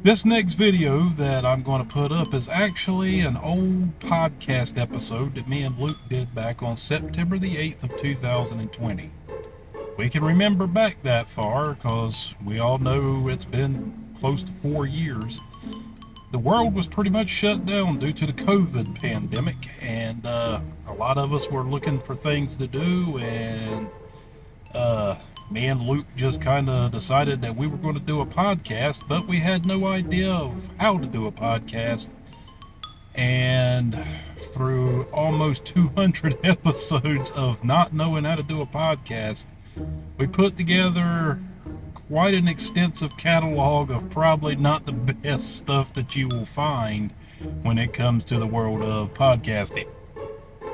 This next video that I'm going to put up is actually an old podcast episode that me and Luke did back on September the 8th of 2020. We can remember back that far because we all know it's been close to 4 years. The world was pretty much shut down due to the COVID pandemic, and a lot of us were looking for things to do, and me and Luke just kind of decided that we were going to do a podcast, but we had no idea of how to do a podcast. And through almost 200 episodes of not knowing how to do a podcast, we put together quite an extensive catalog of probably not the best stuff that you will find when it comes to the world of podcasting.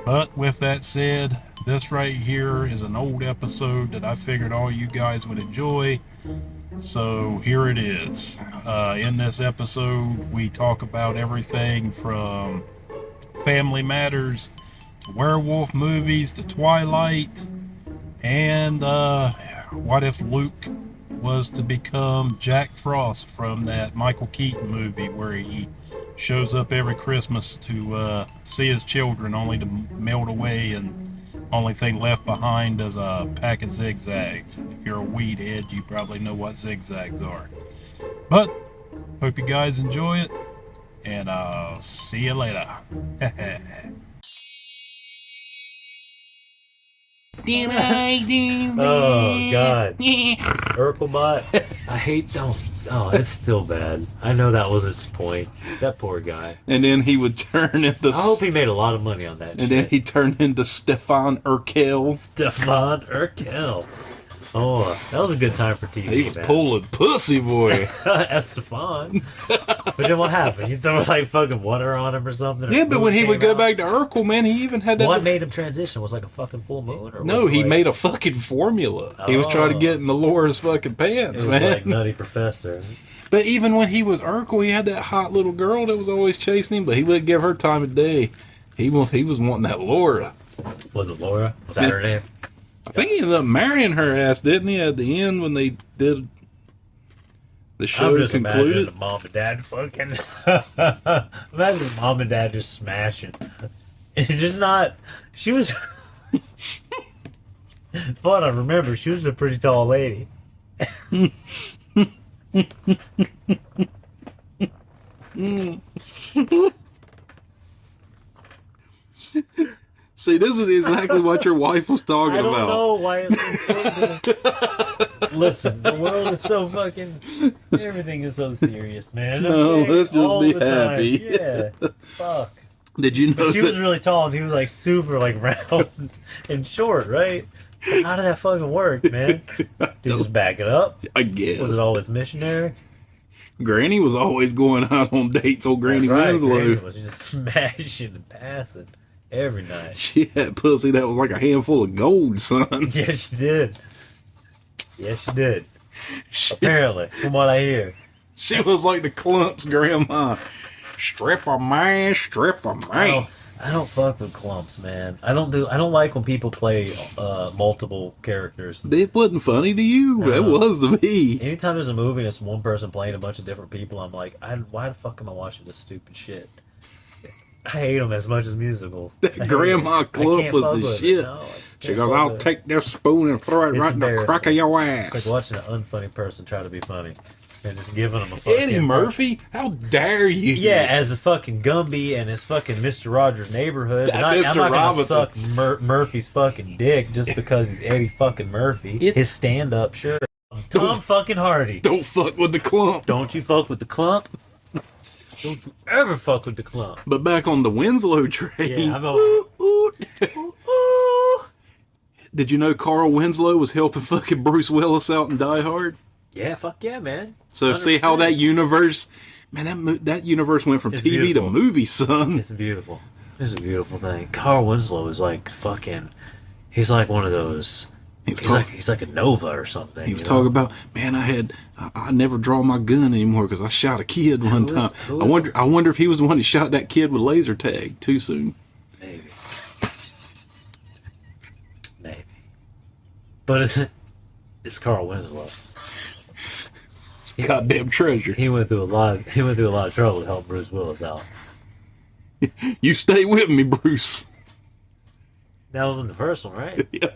But with that said, this right here is an old episode that I figured all you guys would enjoy. So here it is. In this episode, we talk about everything from family matters to werewolf movies to Twilight, and what if Luke was to become Jack Frost from that Michael Keaton movie where he shows up every Christmas to see his children only to melt away, and only thing left behind is a pack of zigzags. And if you're a weed head, you probably know what zigzags are. But hope you guys enjoy it, and I'll see you later. Did I do that? Oh, God. Urkelbot. I hate them. Oh, it's still bad. I know that was its point. That poor guy. And then he would turn into... I hope he made a lot of money on that and shit. then he turned into Stefan Urkel. Stefan Urkel. Oh, that was a good time for TV, He was man. pulling pussy, boy. Estefan. But then what happened? You throw like fucking water on him or something? Yeah, but when he would go back to Urkel, man, he even had that... What made him transition? Was it like a fucking full moon? Or No, was it he like... made a fucking formula. He was trying to get in the Laura's fucking pants, It was man. like Nutty Professor. But even when he was Urkel, he had that hot little girl that was always chasing him, but he wouldn't give her time of day. He was wanting that Laura. Was it Laura? Was that her name? I think he ended up marrying her ass, didn't he, at the end when they did the show I'm just imagining concluded? the mom and dad fucking... Imagine the mom and dad just smashing. And just not... She was... But I remember, she was a pretty tall lady. See, this is exactly what your wife was talking I don't about. know why it's important. Listen, the world is so fucking... Everything is so serious, man. No, Okay? let's just All be the time. happy. Yeah, fuck. Did you know But she was that? really tall, and he was like super like round and short, right? How did that fucking work, man? Did you just back it up? I guess. Was it always missionary? Granny was always going out on dates. Old Granny That's right, Winslow. Granny was just smashing and passing every night. She had pussy that was like a handful of gold, son. Yeah, she did. Yes, she did. Apparently, from what I hear. She was like the Clumps grandma. Stripper man, stripper man. I don't fuck with clumps, man. I don't like when people play multiple characters. It wasn't funny to you. It was to me. Anytime there's a movie and it's one person playing a bunch of different people, I'm like, why the fuck am I watching this stupid shit? I hate them as much as musicals. That Grandma Clump was the shit. No, She goes, I'll take this spoon and throw it It's right in the crack of your ass. It's like watching an unfunny person try to be funny and just giving them a fucking... Eddie Murphy? How dare you? Yeah, as a fucking Gumby and his fucking Mr. Rogers' Neighborhood. That I'm Mr. not gonna Robinson. suck Murphy's fucking dick just because he's Eddie fucking Murphy. His stand-up, sure. Tom fucking Hardy. Don't fuck with the Clump. Don't you fuck with the clump? Don't you ever fuck with the clump. But back on the Winslow train. Yeah, I'm over. Did you know Carl Winslow was helping fucking Bruce Willis out in Die Hard? Yeah, fuck yeah, man. So 100%. see how that universe, man, that universe went from It's TV beautiful. to movie, son. It's beautiful. It's a beautiful thing. Carl Winslow is like fucking... He's like one of those... He's like a Nova or something. He was talking about, man, I never draw my gun anymore because I shot a kid one time. I wonder if he was the one that shot that kid with laser tag too soon. Maybe. But it's Carl Winslow. Goddamn treasure. He went through a lot. He went through a lot of trouble to help Bruce Willis out. You stay with me, Bruce. That was in the first one, right? Yeah.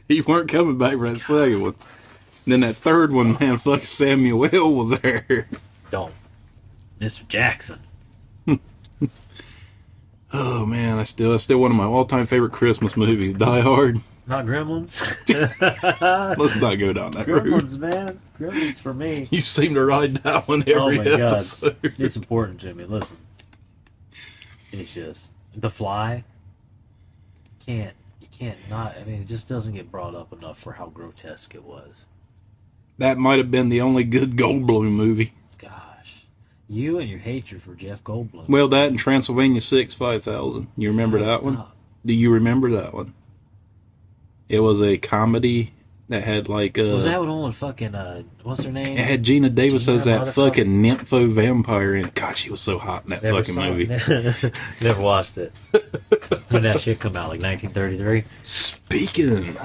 He weren't coming back for that second one. And then that third one, man, fuck Samuel L. was there. Don't. Mr. Jackson. Oh man, that's still one of my all-time favorite Christmas movies. Die Hard. Not Gremlins. Let's not go down that road. Gremlins, man. Gremlins for me. You seem to ride that one every Oh my God. episode. It's important to me. Listen. It's just The Fly. You can't not. I mean, it just doesn't get brought up enough for how grotesque it was. That might have been the only good Goldblum movie. Gosh, you and your hatred for Jeff Goldblum. Well, that and Transylvania 6 5000. You remember that one? Do you remember that one? It was a comedy that had like was that one with fucking what's her name? It had Gina Davis Gina as that fucking nympho vampire in it. God, she was so hot in that fucking movie. Never watched it. When did that shit come out? Like 1933? Speaking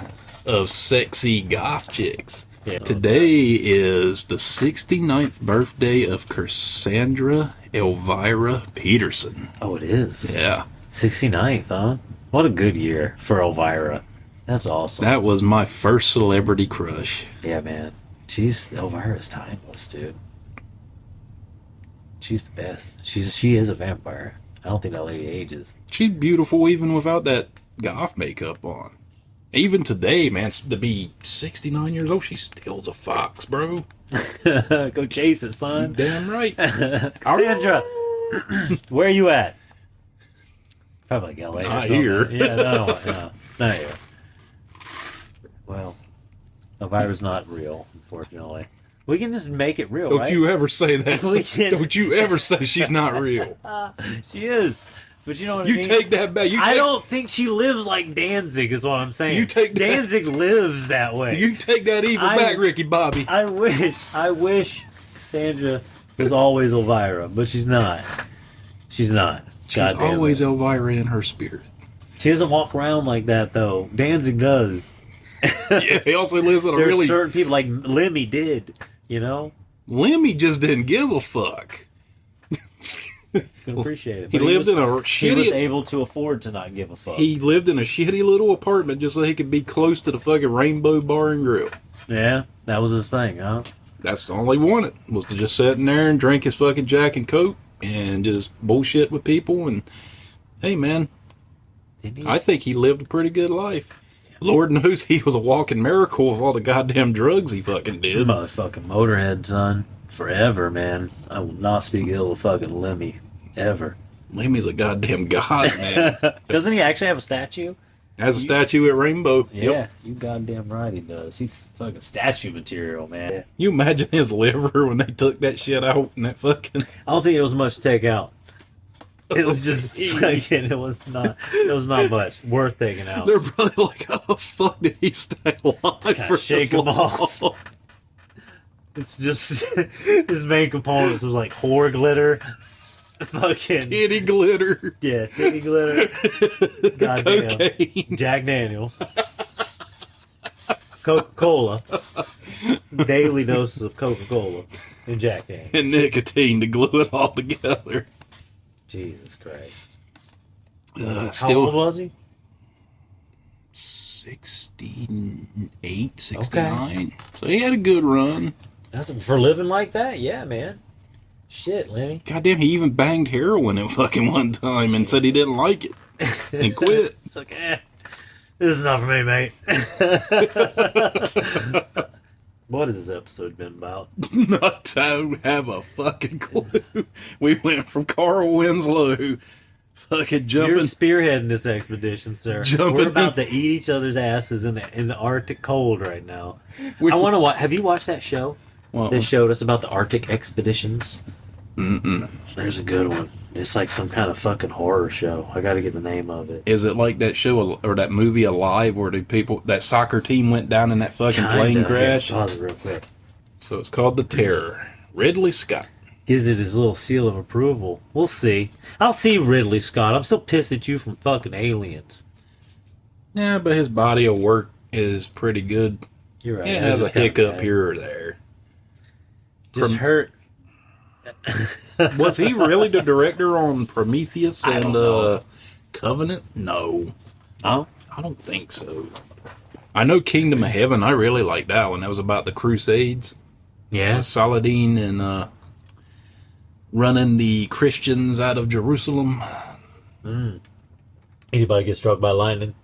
of sexy goth chicks, Yeah. today is the 69th birthday of Cassandra Elvira Peterson. Oh, it is. Yeah. 69th, huh? What a good year for Elvira. That's awesome. That was my first celebrity crush. Yeah, man. Elvira's timeless, dude. She's the best. She is a vampire. I don't think that lady ages. She's beautiful even without that goth makeup on. Even today, man, to be 69 years old, she still's a fox, bro. Go chase it, son. Damn right. Cassandra, where are you at? Probably like LA. Not here. Yeah, no, not here. Well, Elvira's not real, unfortunately. We can just make it real, Don't right? you ever say that. We can- Don't you ever say she's not real. She is. But you know what I You mean? take that back. I don't think she lives like Danzig, is what I'm saying. You take that- Danzig lives that way. You take that evil back, Ricky Bobby. I wish Sandra was always Elvira, but she's not. She's not. She's God damn always it. Elvira in her spirit. She doesn't walk around like that, though. Danzig does. Yeah, he also lives in a There's really... certain people, like Lemmy did, you know? Lemmy just didn't give a fuck. Can appreciate it. He But lived in a He was shitty... able to afford to not give a fuck. He lived in a shitty little apartment just so he could be close to the fucking Rainbow Bar and Grill. Yeah, that was his thing, huh? That's all he wanted, was to just sit in there and drink his fucking Jack and Coke and just bullshit with people. And hey, man, Didn't he? I think he lived a pretty good life. Lord knows he was a walking miracle with all the goddamn drugs he fucking This did. motherfucking Motorhead, son. Forever, man. I will not speak ill of fucking Lemmy. Ever. Lemmy's a goddamn god, man. Doesn't he actually have a statue? Has a statue at Rainbow. Yeah, Yep. you goddamn right he does. He's fucking statue material, man. You imagine his liver when they took that shit out and that fucking... I don't think it was much to take out. It was just fucking, it was not much worth taking out. They're probably like, how the fuck did he stay alive for shake this him off. long? It's just his main components was like whore glitter, fucking Titty glitter. yeah, titty glitter, goddamn Cocaine. Jack Daniels, Coca-Cola, daily doses of Coca-Cola and Jack Daniels. And nicotine to glue it all together. Jesus Christ! How Still old was he? 68, 69. So he had a good run. That's for living like that. Yeah, man. Shit, Lemmy. Goddamn, he even banged heroin at fucking one time and said he didn't like it and quit. It's like, this is not for me, mate. What has this episode been about? Not to have a fucking clue. We went from Carl Winslow fucking You're jumping. spearheading this expedition, sir. Jumping We're about to eat each other's asses in the Arctic cold right now. We- I want to watch. Have you watched that show? What They one? showed us about the Arctic expeditions. There's a good one. It's like some kind of fucking horror show. I got to get the name of it. Is it like that show or that movie Alive where the people, that soccer team went down in that fucking plane Kinda. crash? Here, pause it real quick. So it's called The Terror. Ridley Scott. Gives it his little seal of approval. We'll see. I'll see Ridley Scott. I'm still pissed at you from fucking Aliens. Yeah, but his body of work is pretty good. You're right. It has a hiccup here or there. Just hurt. Was he really the director on Prometheus I and don't know. Covenant? No. Oh? I don't think so. I know Kingdom of Heaven. I really like that one. That was about the Crusades. Yeah. Saladin and running the Christians out of Jerusalem. Anybody get struck by lightning?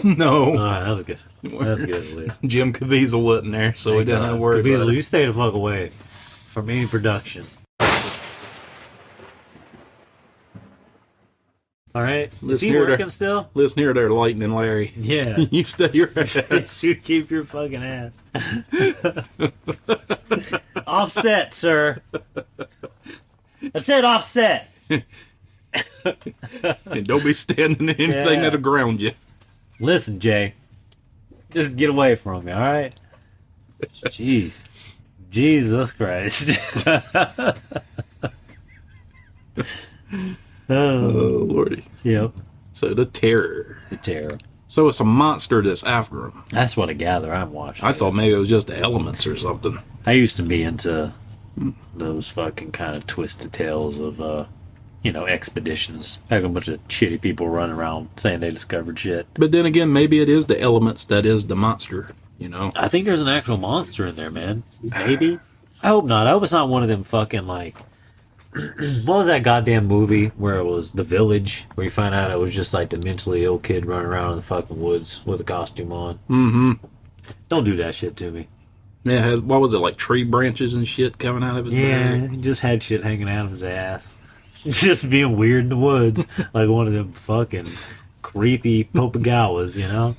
No. All right, that's good. That's good, at least. Jim Caviezel wasn't there, so we didn't have to worry about Caviezel, it. you stay the fuck away from any production. All right. Is he working still? Listen here there, Lightning Larry. Yeah. You stay your ass. You keep your fucking ass. Offset, sir. I said offset. And don't be standing in anything that'll ground you. Listen, Jay. Just get away from me, all right? Jeez. Jesus Christ. Oh, Lordy. Yep. So the Terror. The Terror. So it's a monster that's after him. That's what I gather. I'm watching. I thought maybe it was just the elements or something. I used to be into those fucking kind of twisted tales of, expeditions. Having a bunch of shitty people running around saying they discovered shit. But then again, maybe it is the elements that is the monster, I think there's an actual monster in there, man. Maybe. I hope not. I hope it's not one of them fucking, like... What was that goddamn movie where it was The Village, where you find out it was just like the mentally ill kid running around in the fucking woods with a costume on? Mm-hmm. Don't do that shit to me. Yeah, what was it, like tree branches and shit coming out of his Yeah, he just had shit hanging out of his ass. Just being weird in the woods, like one of them fucking creepy Popagawas,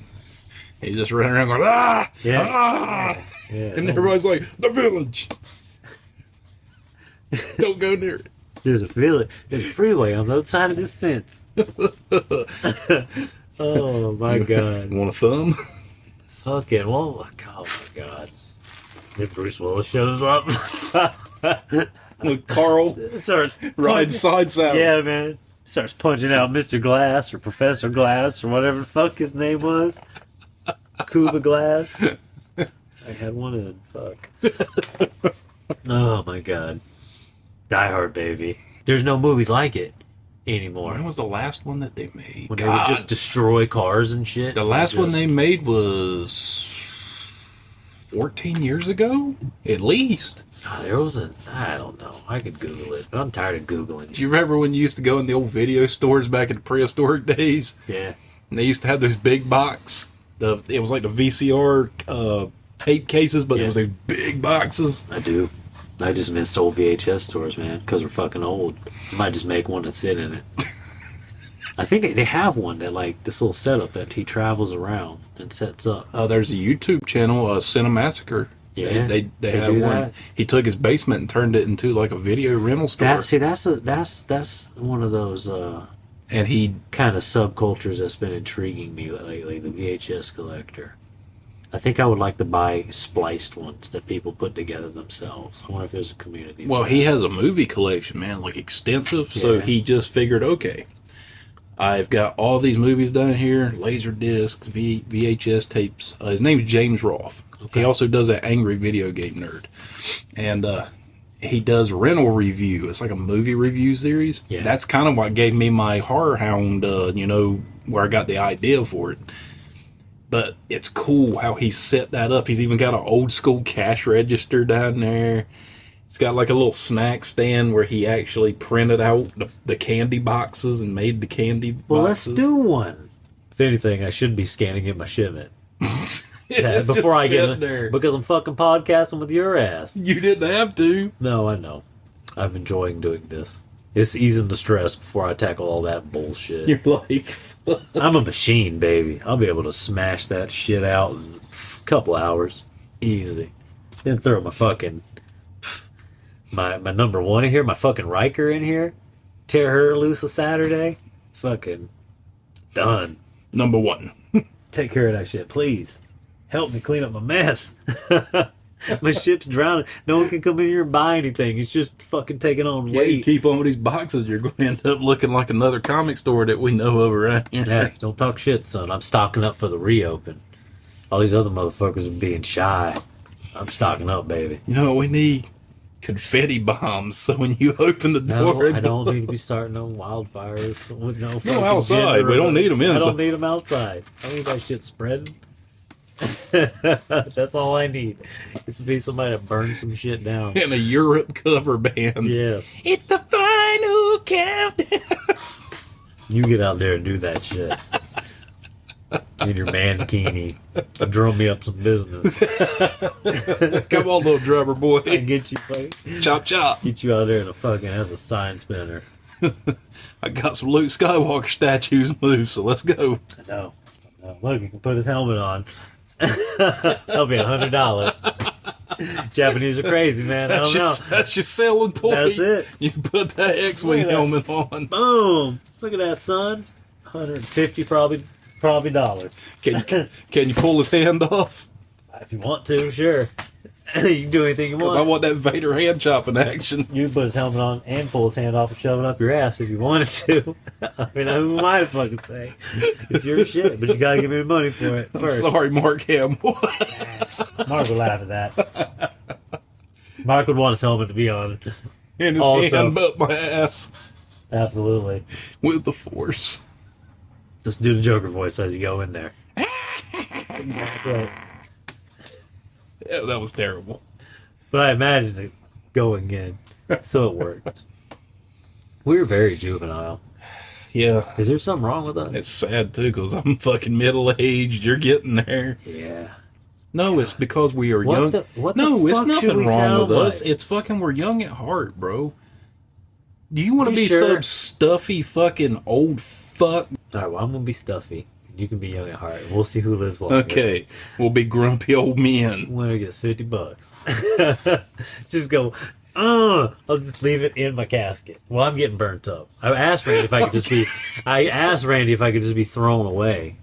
He's just running around going, ah! Yeah. Ah! Yeah, And everybody's like, The Village! Don't go near it. There's a freeway on the other side of this fence. Oh my god. You want a thumb? Fucking, oh my god. Then Bruce Willis shows up. With Carl Starts ride side saddle. Yeah, man. Starts punching out Mr. Glass or Professor Glass or whatever the fuck his name was. Cuba Glass. I had one in. Fuck. Oh my god. Die Hard, baby. There's no movies like it anymore. When was the last one that they made? When they would just destroy cars and shit. The last one they made was 14 years ago? At least. God, there was I don't know. I could Google it, but I'm tired of Googling. Do you remember when you used to go in the old video stores back in the prehistoric days? Yeah. And they used to have those big box. It was like the VCR tape cases, but it was those big boxes. I do. I just missed old VHS stores, man, because we're fucking old. I might just make one and sit in it. I think they have one that, like, this little setup that he travels around and sets up. There's a YouTube channel, Cinemassacre. Yeah, they have do one. that. He took his basement and turned it into like a video rental store. That's one of those and he kind of subcultures that's been intriguing me lately. The VHS collector. I think I would like to buy spliced ones that people put together themselves. I wonder if there's a community. Well, he has a movie collection, man, like extensive. So Yeah. he just figured, okay, I've got all these movies down here, laser discs, VHS tapes. His name's James Rolfe. Okay. He also does that Angry Video Game Nerd. And he does rental review. It's like a movie review series. Yeah. That's kind of what gave me my Horror Hound, where I got the idea for it. But it's cool how he set that up. He's even got an old school cash register down there. It's got like a little snack stand where he actually printed out the candy boxes and made the candy boxes. Well, let's do one. If anything, I should be scanning in my shipment. It's before just I get sitting there. because I'm fucking podcasting with your ass. You didn't have to. No, I know. I'm enjoying doing this. It's easing the stress before I tackle all that bullshit. You're like, I'm a machine, baby. I'll be able to smash that shit out in a couple hours. Easy. Then throw my fucking... My number one in here, my fucking Riker in here. Tear her loose a Saturday. Fucking done. number one. Take care of that shit, please. Help me clean up my mess. My ship's drowning. No one can come in here and buy anything. It's just fucking taking on Yeah, you weight. keep on with these boxes, you're going to end up looking like another comic store that we know of around here. Hey, don't talk shit, son. I'm stocking up for the reopen. All these other motherfuckers are being shy. I'm stocking up, baby. You know what we need? Confetti bombs. So when you open the door, No, I don't need to be starting no wildfires with no fucking outside. gender We don't need 'em I inside. don't need them outside. I don't need that shit spreading. That's all I need. It's to be somebody to burn some shit down. in a Europe cover band. Yes. It's the final countdown. You get out there and do that shit. In your mankini. Drum me up some business. Come on, little drummer boy. I can get you Chop chop. get you out there and fucking has a sign spinner. I got some Luke Skywalker statues moved, so let's go. I know. Look, he can put his helmet on. That'll be $100. Japanese are crazy, man. I don't know. That's your selling point. That's it. You put that X-Wing helmet on. Boom! Look at that, son. 150 probably dollars. Can you pull his hand off? If you want to, sure. You can do anything you Because want. I want that Vader hand chopping action. You can put his helmet on and pull his hand off and shove it up your ass if you wanted to. I mean, who am I to fucking say? It's your shit, but you gotta give me the money for it I'm first. sorry, Mark Hamill. Mark would laugh at that. Mark would want his helmet to be on. And his Also- hand up my ass Absolutely. with the Force. Just do the Joker voice as you go in there. Exactly. Yeah, that was terrible. But I imagined it going in, so it worked. We're very juvenile. Yeah. Is there something wrong with us? It's sad, too, because I'm fucking middle-aged. You're getting there. Yeah. No, it's because we are young. What No, the it's fuck should nothing we wrong sound with us. like? It's fucking we're young at heart, bro. Do you want to You be sure? some stuffy fucking old fuck? All right, well, I'm gonna be stuffy. You can be young at heart. We'll see who lives longer. Okay, we'll be grumpy old men. Winner gets $50. Just go. I'll just leave it in my casket. Well, I'm getting burnt up. I asked Randy if I could just be. I asked Randy if I could just be thrown away,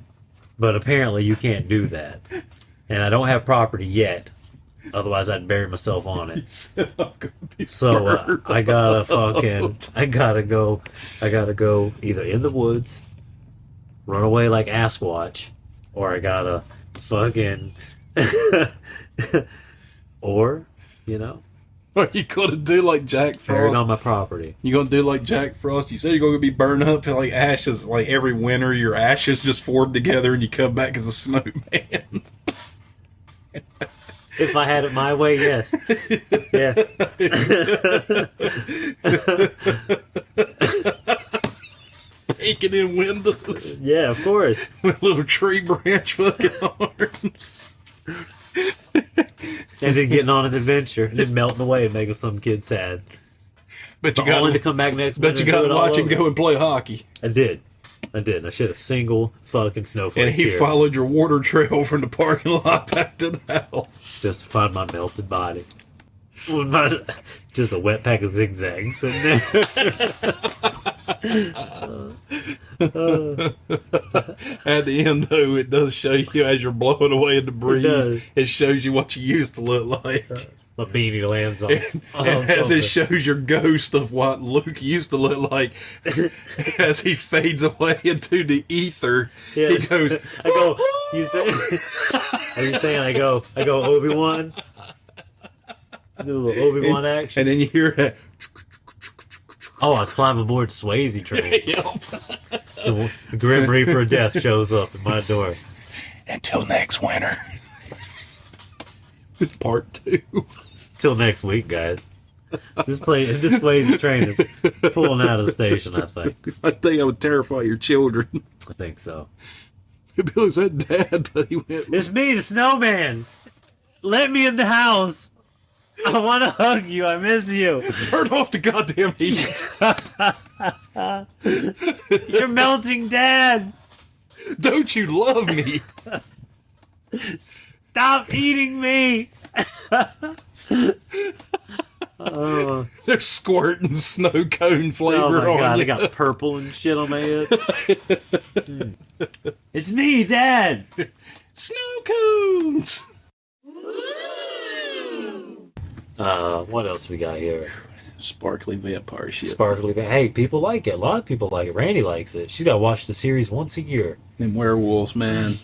but apparently you can't do that. And I don't have property yet. Otherwise, I'd bury myself on it. So I gotta go either in the woods, run away like Asquatch, or I gotta fucking, or, you know, Are you gonna do like Jack bury it on Frost? my property. You gonna do like Jack Frost? You said you're gonna be burned up to like ashes. Like every winter, your ashes just form together, and you come back as a snowman. If I had it my way, yes. Yeah. Baking in windows Yeah, of course. with little tree branch fucking arms. And then getting on an adventure and then melting away and making some kid sad. But you But only to got come back next but you winter and got do to it all watch him over. go and play hockey. I did. I shed a single fucking snowflake And he tear followed your water trail from the parking lot back to the house. just to find my melted body. With just a wet pack of zigzags sitting there. At the end, though, it does show you as you're blowing away in the breeze. does. It shows you what you used to look like. My beanie lands on. And as it shows your ghost of what Luke used to look like as he fades away into the ether, he goes, I go. You say? Are you saying I go? Obi-Wan. Do a little Obi-Wan action. and then you hear that. Oh, I climb aboard the Swayze train. Yep. The Grim Reaper of Death shows up at my door. Until next winter. Part 2. Till next week, guys. This Swayze train is pulling out of the station, I think. I think I would terrify your children. I think so. It'd be like, is that Dad? But he went, It's me, the snowman. Let me in the house. I want to hug you. I miss you. turn off the goddamn heat. You're melting, Dad. Don't you love me? Stop eating me. Oh, They're squirting snow cone oh flavor my on god, you. I got purple and shit on my head. It's me, Dad. Snow cones. What else we got here? Sparkly vampire shit. Sparkly. Hey, people like it. A lot of people like it. Randy likes it. She's got to watch the series once a year. And werewolves, man.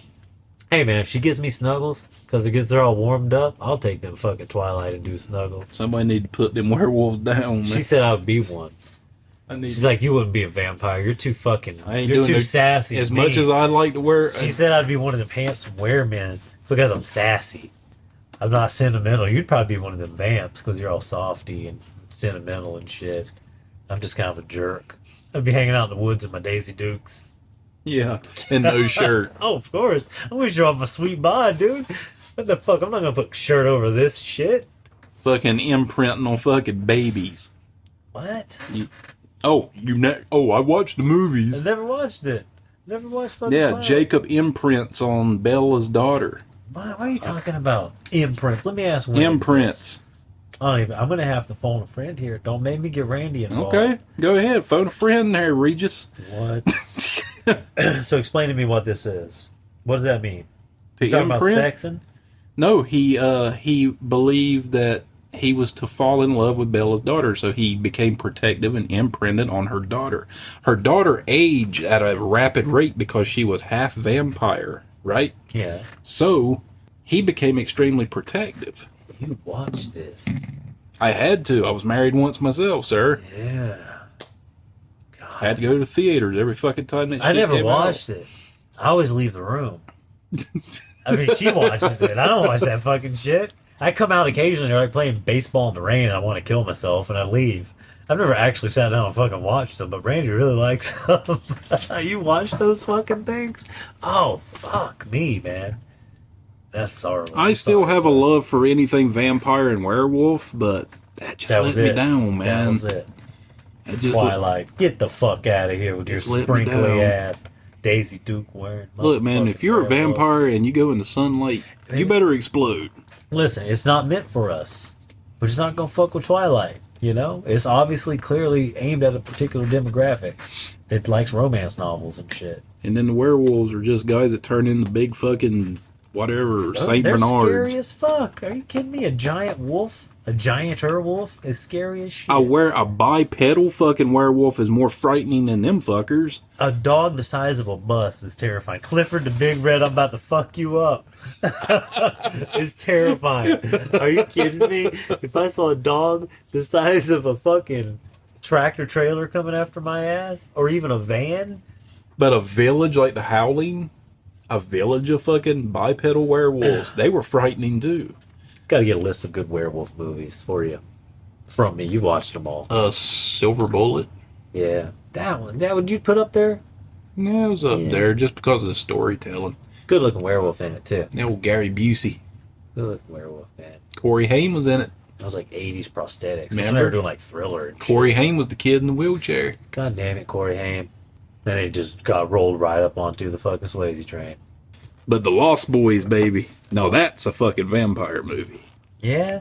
Hey man, if she gives me snuggles because it gets her all warmed up, I'll take them fucking Twilight and do snuggles. Somebody need to put them werewolves down, man. She said I would be one. She's like, you wouldn't be a vampire. You're too fucking. You're too sassy. As much as I'd like to wear. She said I'd be one of them handsome weremen because I'm sassy. I'm not sentimental. You'd probably be one of them vamps because you're all softy and sentimental and shit. I'm just kind of a jerk. I'd be hanging out in the woods in my Daisy Dukes. Yeah, and no shirt. Oh, of course. I'm going to show off my sweet bod, dude. What the fuck? I'm not going to put shirt over this shit. Fucking imprinting on fucking babies. What? I watched the movies. I never watched it. Never watched fucking Twilight. Jacob imprints on Bella's daughter. What are you talking about? Imprints. Let me ask. Imprints. I'm going to have to phone a friend here. Don't make me get Randy involved. Okay, go ahead. Phone a friend there, Regis. What? So explain to me what this is. What does that mean? You talking about sexing? No, he believed that he was to fall in love with Bella's daughter, so he became protective and imprinted on her daughter. Her daughter aged at a rapid rate because she was half vampire, right? Yeah. So he became extremely protective. You watched this. I had to. I was married once myself, sir. Yeah. God. I had to go to the theaters every fucking time that shit I never came watched it. I always leave the room. I mean, she watches it. I don't watch that fucking shit. I come out occasionally, they're like playing baseball in the rain, and I want to kill myself, and I leave. I've never actually sat down and fucking watched them, but Randy really likes them. You watch those fucking things? Oh, fuck me, man. That's horrible. I still have a love for anything vampire and werewolf, but that just let me down, man. That was it. Just Twilight. Get the fuck out of here with your sprinkly ass Daisy Duke wearing. Look, man, if you're a vampire and you go in the sunlight, you better explode. Listen, it's not meant for us. We're just not gonna fuck with Twilight. You know, it's obviously clearly aimed at a particular demographic that likes romance novels and shit. And then the werewolves are just guys that turn into big fucking whatever, Saint Bernards. They're scary as fuck. Are you kidding me? A giant wolf, a gianter wolf, is scary as shit. A bipedal fucking werewolf is more frightening than them fuckers. A dog the size of a bus is terrifying. Clifford the Big Red, I'm about to fuck you up. It's terrifying. Are you kidding me? If I saw a dog the size of a fucking tractor trailer coming after my ass, or even a van. But a village like the Howling, a village of fucking bipedal werewolves, they were frightening too. Got to get a list of good werewolf movies for you. From me, you've watched them all. Silver Bullet. Yeah, that one. That would you put up there? Yeah, it was up there just because of the storytelling. Good looking werewolf in it too. The old Gary Busey. Good looking werewolf, man. Corey Haim was in it. That was like 80s prosthetics. Remember? They were doing like Thriller and Corey shit. Haim was the kid in the wheelchair. God damn it, Corey Haim. Then he just got rolled right up onto the fucking Swayze train. But the Lost Boys, baby. No, that's a fucking vampire movie. Yeah?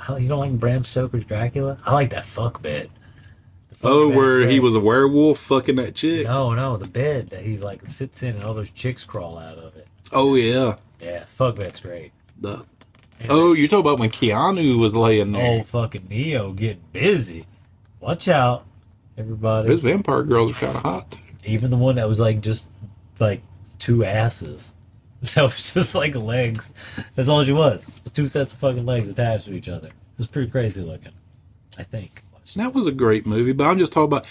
You don't like Bram Stoker's Dracula? I like that fuck bed. Where he was a werewolf fucking that chick? No, the bed that he like sits in and all those chicks crawl out of it. Oh, yeah. Yeah, fuck bed's great. You're talking about when Keanu was laying there. Oh, fucking Neo getting busy. Watch out, everybody. Those vampire girls are kind of hot, too. Even the one that was like just like two asses. That was just like legs. That's all she was. Two sets of fucking legs attached to each other. It was pretty crazy looking, I think. That was a great movie, but I'm just talking about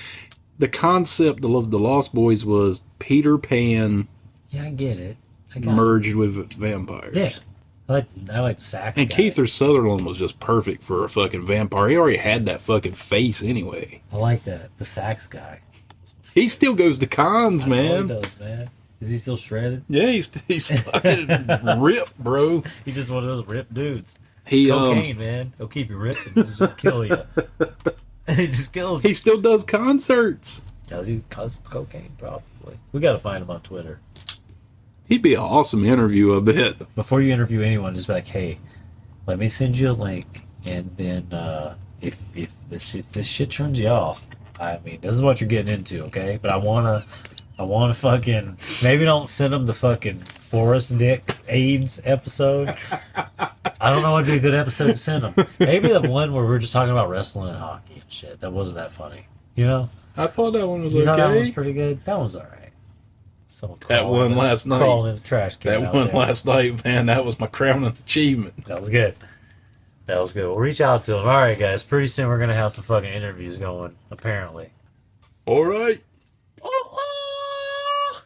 the concept of the Lost Boys was Peter Pan. Yeah, I get it. Merged with vampires. Yeah. I like Sax. And Kiefer Sutherland was just perfect for a fucking vampire. He already had that fucking face anyway. I like that. The Sax guy. He still goes to cons, man. He does, man. Is he still shredded? Yeah, he's fucking ripped, bro. He's just one of those ripped dudes. He cocaine, man. He'll keep you ripped and just kill you. He just kills you. He still does concerts. Does he? Cause cocaine, probably. We got to find him on Twitter. He'd be an awesome interview, I bet. Before you interview anyone, just be like, hey, let me send you a link, and then if this shit turns you off, I mean, this is what you're getting into, okay? But I wanna fucking maybe don't send them the fucking Forrest Dick AIDS episode. I don't know what'd be a good episode to send them. Maybe the one where we're just talking about wrestling and hockey and shit. That wasn't that funny, you know? I thought that one was You okay. thought that one was pretty good? That one's all right. Someone That one last night. crawling in the trash can. That out one there. last night, man, that was my crowning achievement. That was good. That was good. We'll reach out to them. All right, guys. Pretty soon we're gonna have some fucking interviews going. Apparently. All right.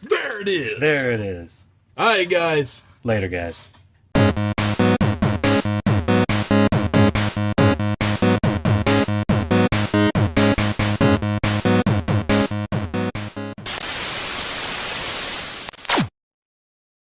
There it is. There it is. All right, guys. Later, guys.